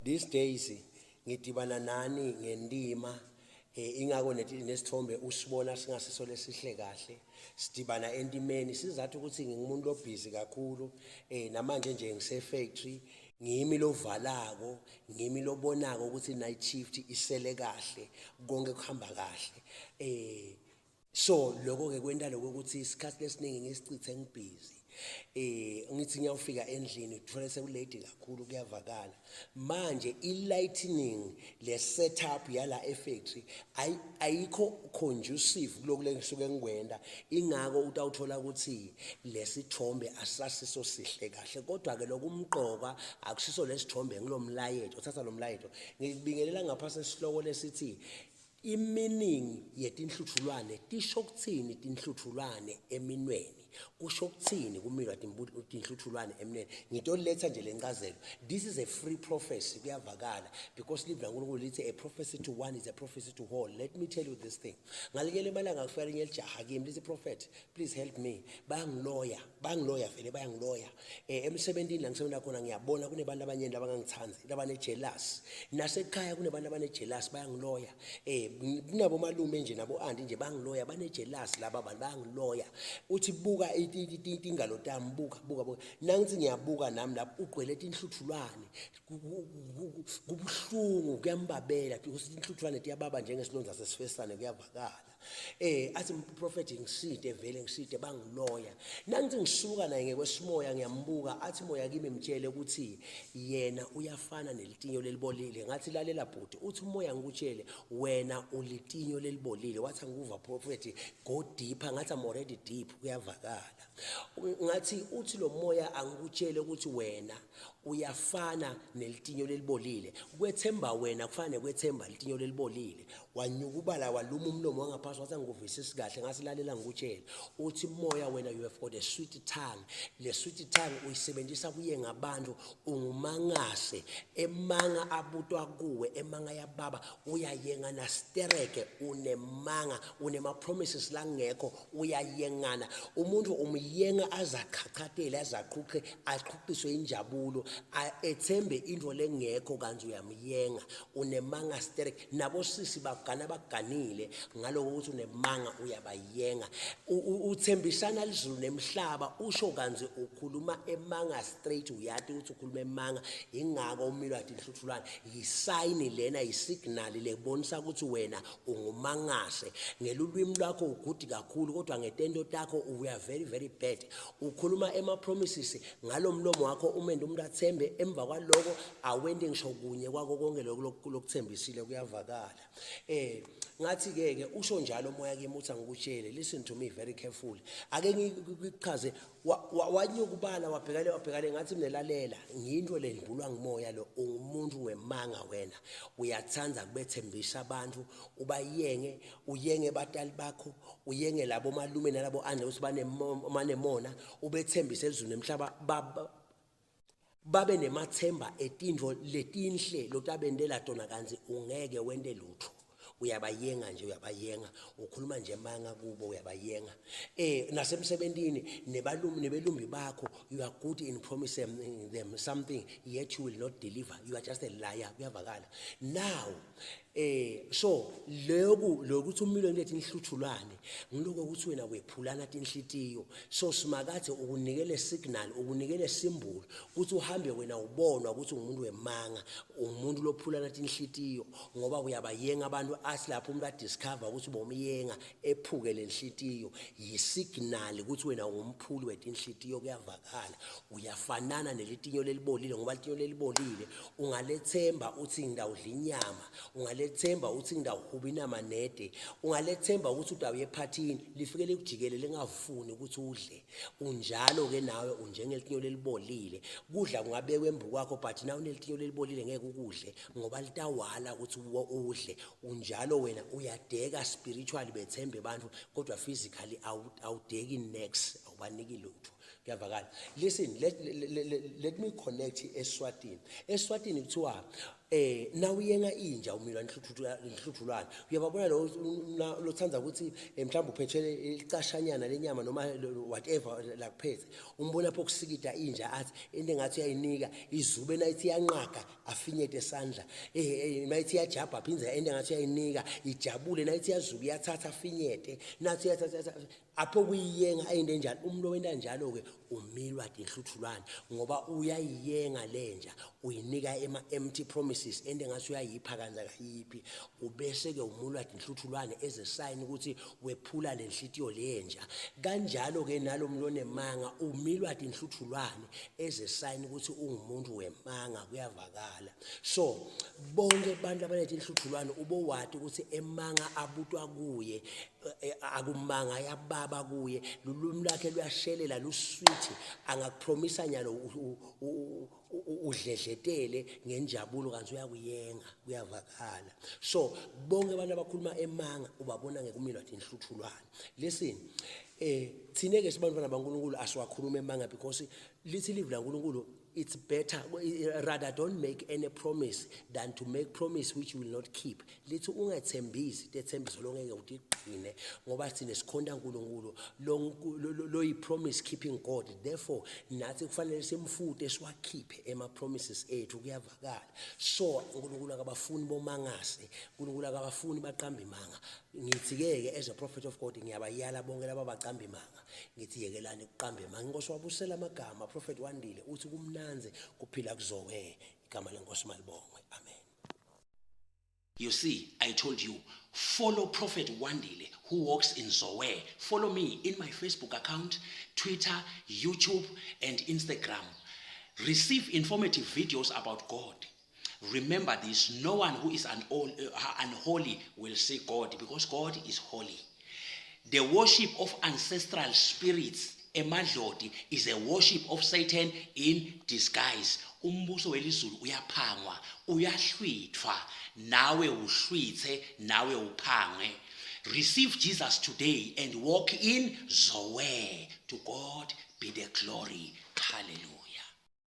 these days ngidibana nani ngendima ingako nesithombe usibona singasiso lesihle kahle sidibana endimeni sizathi ukuthi ngingumuntu obhizi kakhulu namanje nje ngise factory ngimi lovalako ngimi lobonako ukuthi night shift isele kahle konke kuhamba kahle so lokho ke kwenta lokho ukuthi isikhathi lesiningi ngisicithe ngibhizi ngithi ngiyafika endlini uthola sekulate kakhulu kuyavakala manje ilightning le setup yala effectory ayikho conducive kulokule ngisuke ngikwenda ingako utawuthola ukuthi lesithombe asasiso sihle kahle kodwa ke lokumqoka akusiso lesithombe ngilomlayeto uthatha lomlayeto ngibingelela ngaphasi esihloko lesithi i-meaning yetinhluthulwane tisho kuthini tinhluthulwane eminweni kusho kuthini kumilwa tinhluthulwane eminweni ngitoletha nje lencazelo this is a free prophecy kuyavakala because live naNkulunkulu lithi a prophecy to one is a prophecy to all. Let me tell you this thing ngalikele malanga ngifika linye lijaha kimi lithi prophet please help me bangiloya vele bayangiloya emsebenzini la ngisebenza khona ngiyabona kunebantu abanyeni abangangithandi labane jealous nasekhaya kunebantu abane jealous bayangiloya kunabo malume nje nabo andi nje bangiloya bane jealous laba abantu bayangiloya uthi buka ingalo tami buka nangithi ngiyabuka nami lapho ugqwele inhluthulwane kubuhlungu kuyambabela because inhluthulwane tiyababa njengesilonza sesifesane kuyavakala athi prophet ngiside vele ngiside bangiloya nangithi ngisuka naye ngekwesimoya ngiyambuka athi moya kimi mtshele ukuthi yena uyafana nelitinyo lelibolile ngathi lalela bhuti uthi umoya ngikutshele wena ulitinyo lelibolile wathi nguva prophet go deeper ngathi I'm already deep kuyavakala ngathi uthi lo moya angikutshele ukuthi wena uyafana nelitinyo lelibolile kwethemba wena kufanele kwethemba litinyo lelibolile wanyukubala waluma umlomo wangaphasi wathi ngikuvisisi kahle ngasilalela ngikutshela uthi moya wena you have got a sweet tongue le sweet tongue uyisebenzisa kuye ngabantu ungumangase emanga abutwa kuwe emanga yababa uyayengana stereke unemanga unema promises la ngekho uyayengana umuntu umyenga azakhakhathele azaqhuqhe aqhuqiswe injabulo ethembe into lengekho kanzi uyamyenga unemanga stereke nabo sisi bagana baganile ngaloko ukuthi unemanga uyabayenga uthembisana lizulu nemhlaba usho kanzi ukhuluma emanga straight uyathi ukuthi ukhuluma emanga ingako umilwa tinhluthulwane yisign lena yisignal lebonisa ukuthi wena ungumangase ngelulwimi lwakho ugudi kakhulu kodwa ngetendo takho we are very very bad ukhuluma ema promises ngalomlomo wakho umende umuntu athembe emva kwaloko awende ngisho kunye kwako konke lokuthembisile kuyavakala ngathi ke usho njalo moya kimi uthi angikutshele listen to me very carefully ake ngikuchaze wanyukubala wabhekale ngathi minelalela ngiyinto lendibulwa ngimoya lo umuntu wemanga wena uyathanda kubethembisa abantu ubayenge uyenge batali bakho uyenge labo malume nalabo ande usibane manemona ubethembise ezweni emhlaba babe nemathemba etindvo letinhle lotabendela tona kanzi ungeke wende lutho uyabayenga nje uyabayenga ukhuluma nje manga kubo uyabayenga nasemsebenzini nebelumbi bakho you are good in promising them something yet you will not deliver you are just a liar kuyavakala now so lokuthi umilo lethu inhluthulwane ngiloko ukuthi wena wephulana tinhlitiyo so simakathe ukunikele signal ukunikele symbol ukuthi uhambe wena ubonwa ukuthi ungumuntu wemanga umuntu lophulana tinhlitiyo ngoba uyabayenga abantu asilapho umuntu adiscover ukuthi bomyenga ephuke lenhlitiyo yisignal ukuthi wena ungumphuli wetinhlitiyo kuyavakala uyafanana nelitinyo lelibolile ngoba litinyo lelibolile ungalethemba uthi ngidawudla inyama ungalethemba uthi ngidawuhuba inamanede ungalethemba ukuthi udawuye ephathini lifike likujikele lingafuni ukuthi udle unjalo ke nawe unjengelitinyo lelibolile kudla kungabekwe embuku kwakho but nawe unelitinyo lelibolile ngeke ukudle ngoba litawala ukuthi udle unjalo wena uyadeka spiritually bethembe abantu kodwa physically awudeki next awubaniki lutho kuyavakala listen let me connect eSwatini kuthiwa nawuyenga inja umilwa inhluthulwane uyababona lo thanda ukuthi mhlawumbe uphethele icashanyana lenyama noma whatever lakuphethe umbona lapho kusikida inja athi into engathi uyayinika izube nayithi yanqaka afinyete esandla nayithi iyajabha aphinze ende ngathi uyayinika ijabule nayithi iyazuka iyathatha afinyete nathi iyathatha apho kuyiyenga into enjalo umlo wenta njalo ke umilwa inhluthulwane ngoba uyayiyenga lenja uyinika empty promises ende ngathi uyayipha kanza kayiphi ubese ke umulwa inhluthulwane as a sign ukuthi wephula lenhlitiyo lenja kanjalo ke nalo mlone manga umilwa inhluthulwane as a sign ukuthi ungumuntu wemanga kuyavakala so bonke abantu abalethe inhluthulwane ubo wathi ukuthi emanga abutwa kuye akumanga yababa kuye lulumi lakhe luyashelela lusweet angakupromisa nyalo udledletele ngenjabulo kanti uyakuyenga kuyavakala so bonke abantu abakhuluma emanga ubabona ngekumilwa inhluthulwane listen thine ke sibantwana baNkulunkulu asiwakhuluma emanga because lithi live laNkulunkulu it's better rather don't make any promise than to make promise which you will not keep lithi ungathembisi tethembiso longeke utiqine ngoba sine sikhonda uNkulunkulu lo yi-promise keeping God therefore nathi kufanele simfute siwakhiphe ema promises ethu kuyavakala so uNkulunkulu akabafuni bomangase uNkulunkulu akabafuni baqamba imanga ngithi ke as a prophet of God ngiyabayala bonke laba baqamba imanga ngithi yekelani kuqamba imanga inkosi wabusela amagama prophet Wandile uthi kumnanze kuphila kuzowe igama lenkosi malibongwe amen. You see, I told you, follow Prophet Wandile who walks in Zoe. Follow me in my Facebook account, Twitter, YouTube, and Instagram. Receive informative videos about God. Remember this, no one who is unholy will see God because God is holy. The worship of ancestral spirits, emadloti, is a worship of Satan in disguise. Umbuso welizulu uyaphangwa, uyahlwithwa, nawe uhlwithe, nawe uphangwe. Receive Jesus today and walk in Zoe. To God be the glory. Hallelujah.